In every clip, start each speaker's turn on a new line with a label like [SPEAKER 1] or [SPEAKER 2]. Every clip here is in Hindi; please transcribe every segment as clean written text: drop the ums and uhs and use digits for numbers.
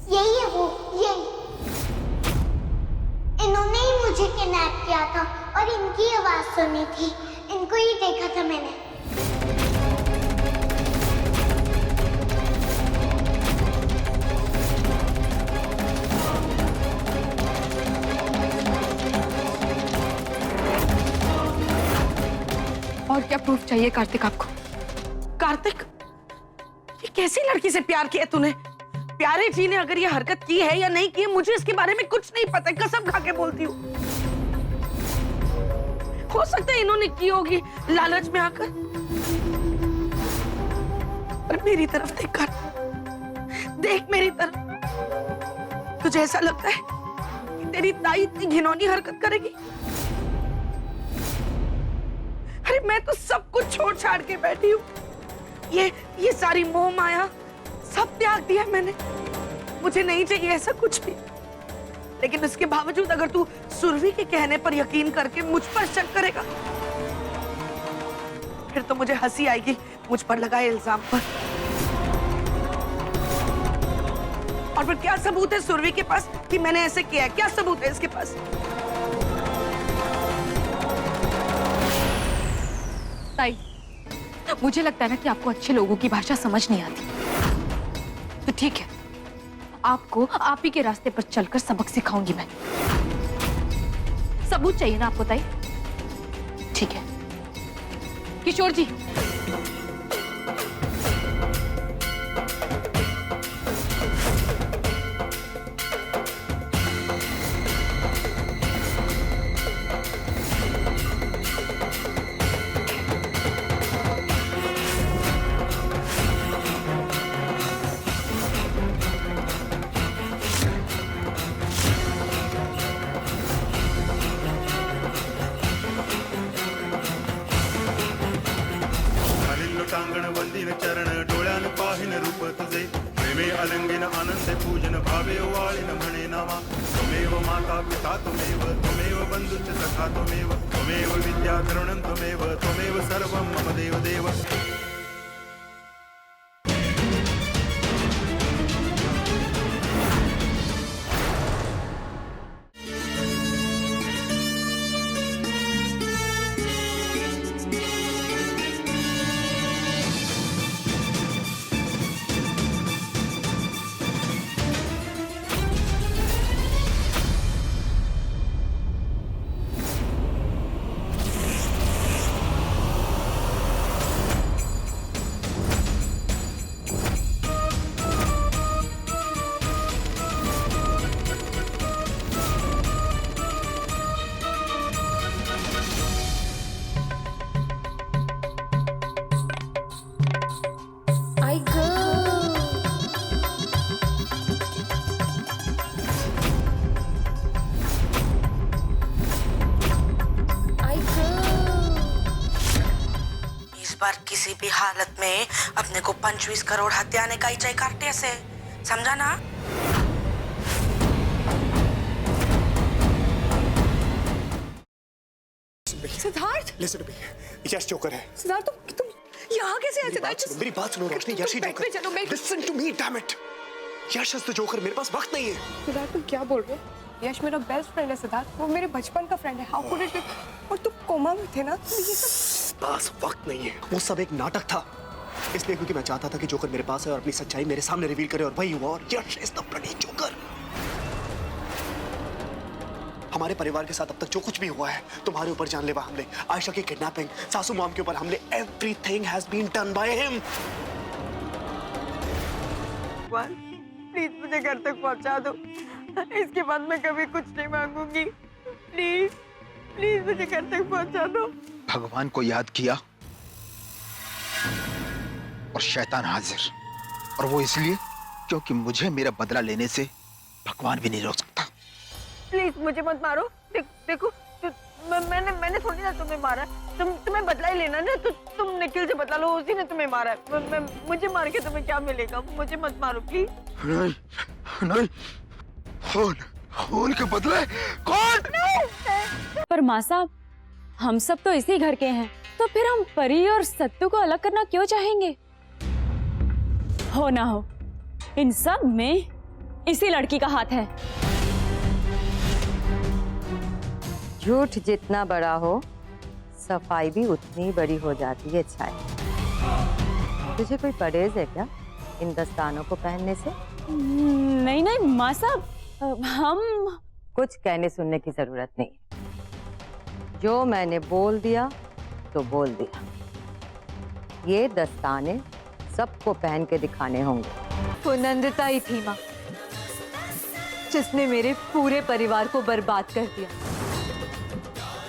[SPEAKER 1] यही है वो, यही। इन्होंने ही मुझे किडनैप किया था और इनकी आवाज सुनी थी, इनको ही देखा था मैंने।
[SPEAKER 2] और क्या प्रूफ चाहिए कार्तिक आपको?
[SPEAKER 3] कार्तिक, ये कैसी लड़की से प्यार किया तूने? प्यारे जी ने अगर ये हरकत की है या नहीं की है, मुझे इसके बारे में कुछ नहीं पता, कसम खा के बोलती हूँ। हो सकता है इन्होंने की होगी लालच में आकर। पर मेरी तरफ देख कर, देख मेरी तरफ। तुझे ऐसा लगता है कि तेरी ताई इतनी घिनौनी हरकत करेगी? अरे मैं तो सब कुछ छोड़ छाड़ के बैठी हूँ। ये सारी मोह माया सब त्याग दिया मैंने। मुझे नहीं चाहिए ऐसा कुछ भी। लेकिन इसके बावजूद अगर तू सुरभि के कहने पर यकीन करके मुझ पर शक करेगा, फिर तो मुझे हंसी आएगी मुझ पर लगाए इल्जाम पर। और फिर क्या सबूत है सुरभि के पास कि मैंने ऐसे किया है? क्या सबूत है इसके पास?
[SPEAKER 2] ताई, मुझे लगता है ना कि आपको अच्छे लोगों की भाषा समझ नहीं आती। तो ठीक है, आपको आप ही के रास्ते पर चलकर सबक सिखाऊंगी मैं। सबूत चाहिए ना आपको ताई? ठीक है किशोर जी,
[SPEAKER 4] टांगण वंदिन चरण डोळ्यान पाहिन रूप तुझे प्रेमे अलंगिन आनंद पूजन भावे वाळिन म्हणे नामा त्वमेव माता पिता त्वमेव बंधुश्च सखा त्वमेव विद्या द्रविणं त्वमेव सर्वं मम देव देव।
[SPEAKER 3] किसी भी हालत में अपने को 25 करोड़ हत्याने का ही चाहिए काटे से, समझा ना?
[SPEAKER 5] Siddharth, listen to me, Yash joker है।
[SPEAKER 2] सिद्धार्थ तुम यहाँ कैसे आए? सिद्धार्थ
[SPEAKER 5] मेरी बात सुनो रोशनी, यश ही joker. Listen to me, damn it, Yash is the joker. मेरे पास वक्त नहीं है।
[SPEAKER 6] सिद्धार्थ तुम क्या बोल रहे हो? यश मेरा बेस्ट फ्रेंड है सिद्धार्थ, वो मेरे बचपन का फ्रेंड है। How could it? और तुम कोमा में थे ना, तो ये सब
[SPEAKER 5] पास वक्त नहीं है। वो सब एक नाटक था, इसलिए क्योंकि मैं चाहता था कि जोकर मेरे पास है और अपनी सच्चाई मेरे सामने रिवील करे, और वही हुआ। और यश इज द ब्लडी जोकर। हमारे परिवार के साथ अब तक जो कुछ भी हुआ है, तुम्हारे ऊपर जानलेवा हमले, आयशा की किडनैपिंग, सासू मॉम के ऊपर हमले, everything has been done by him.
[SPEAKER 3] Please मुझे घर तक पहुंचा दो, इसके बाद मैं कभी कुछ नहीं मांगूंगी। प्लीज प्लीज मुझे घर तक पहुंचा दो।
[SPEAKER 7] भगवान को याद किया और शैतान हाजिर, और वो इसलिए क्योंकि मुझे मेरा बदला लेने से भगवान भी नहीं रोक सकता।
[SPEAKER 3] प्लीज मुझे मत मारो। देखो मैंने थोड़ी ना तुम्हें मारा, तुम्हें बदला ही लेना ना, तो तुम निखिल से बदला लो, उसी ने तुम्हें मारा। मुझे मार के तुम्हें क्या मिलेगा? मुझे मत मारो प्लीज।
[SPEAKER 7] नहीं नहीं, खून के बदले कौन?
[SPEAKER 8] पर माँ साहब, हम सब तो इसी घर के हैं, तो फिर हम परी और सत्तू को अलग करना क्यों चाहेंगे? हो ना हो, इन सब में इसी लड़की का हाथ है।
[SPEAKER 9] झूठ जितना बड़ा हो, सफाई भी उतनी बड़ी हो जाती है छाया। तुझे कोई परहेज है क्या इन दस्तानों को पहनने से?
[SPEAKER 8] नहीं नहीं माँ साहब, हम
[SPEAKER 9] कुछ कहने सुनने की जरूरत नहीं। जो मैंने बोल दिया तो बोल दिया। ये दस्ताने सबको पहन के दिखाने होंगे।
[SPEAKER 8] वो नंदिता ही थी माँ, जिसने मेरे पूरे परिवार को बर्बाद कर दिया,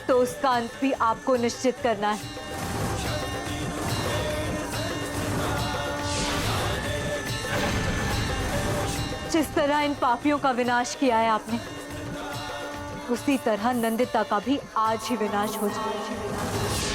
[SPEAKER 8] तो उसका अंत भी आपको निश्चित करना है। जिस तरह इन पापियों का विनाश किया है आपने, उसी तरह नंदिता का भी आज ही विनाश हो जाए।